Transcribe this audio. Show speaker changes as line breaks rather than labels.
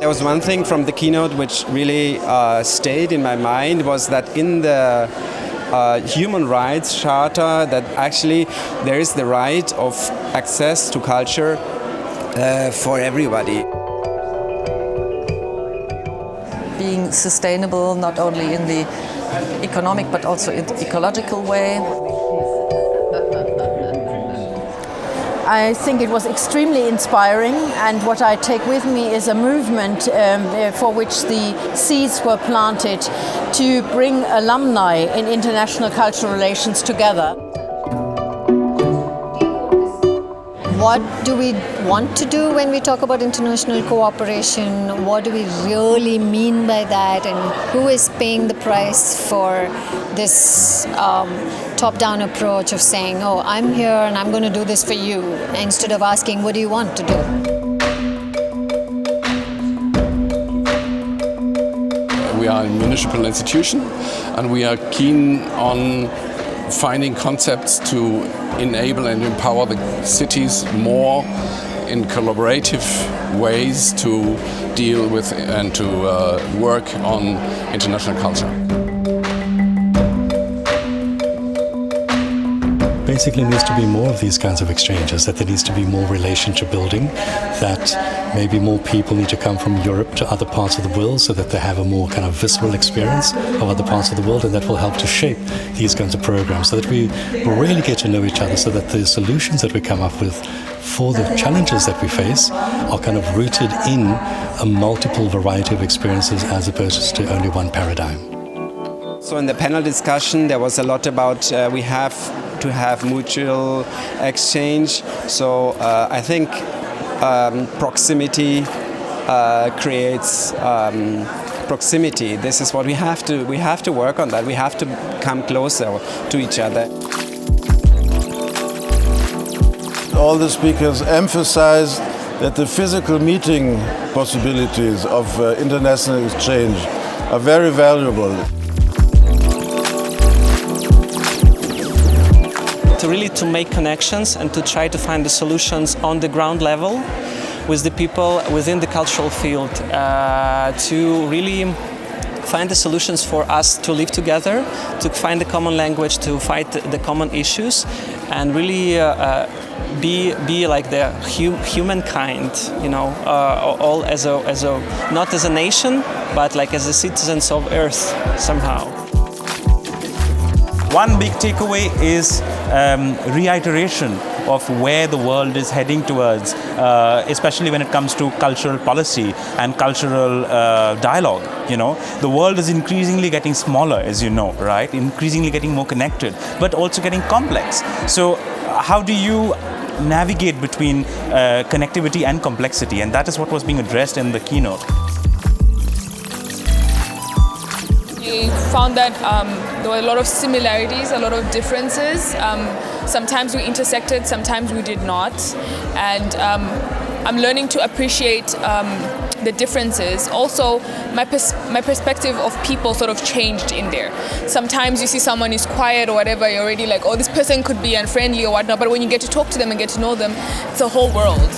There was one thing from the keynote which really stayed in my mind, was that in the Human Rights Charter that actually there is the right of access to culture for everybody.
Being sustainable not only in the economic but also in the ecological way.
I think it was extremely inspiring, and what I take with me is a movement for which the seeds were planted to bring alumni in international cultural relations together.
What do we want to do when we talk about international cooperation? What do we really mean by that? And who is paying the price for this top-down approach of saying, oh, I'm here and I'm going to do this for you, instead of asking, what do you want to do?
We are a municipal institution and we are keen on finding concepts to enable and empower the cities more in collaborative ways to deal with and to work on international culture.
Basically, there needs to be more of these kinds of exchanges, that there needs to be more relationship building, that maybe more people need to come from Europe to other parts of the world so that they have a more kind of visceral experience of other parts of the world, and that will help to shape these kinds of programs so that we really get to know each other, so that the solutions that we come up with for the challenges that we face are kind of rooted in a multiple variety of experiences as opposed to only one paradigm.
So in the panel discussion there was a lot about we have to have mutual exchange. So I think proximity creates proximity. This is what we have to work on, that we have to come closer to each other.
All the speakers emphasized that the physical meeting possibilities of international exchange are very valuable.
To make connections and to try to find the solutions on the ground level with the people within the cultural field, to really find the solutions for us to live together, to find the common language, to fight the common issues, and really be like the humankind, you know, all as a not as a nation, but like as the citizens of Earth somehow.
One big takeaway is reiteration of where the world is heading towards, especially when it comes to cultural policy and cultural dialogue. You know, the world is increasingly getting smaller, as you know, right? Increasingly getting more connected, but also getting complex. So how do you navigate between connectivity and complexity? And that is what was being addressed in the keynote.
I found that there were a lot of similarities, a lot of differences. Sometimes we intersected, sometimes we did not. And I'm learning to appreciate the differences. Also, my perspective of people sort of changed in there. Sometimes you see someone is quiet or whatever, you're already like, oh, this person could be unfriendly or whatnot. But when you get to talk to them and get to know them, it's a whole world.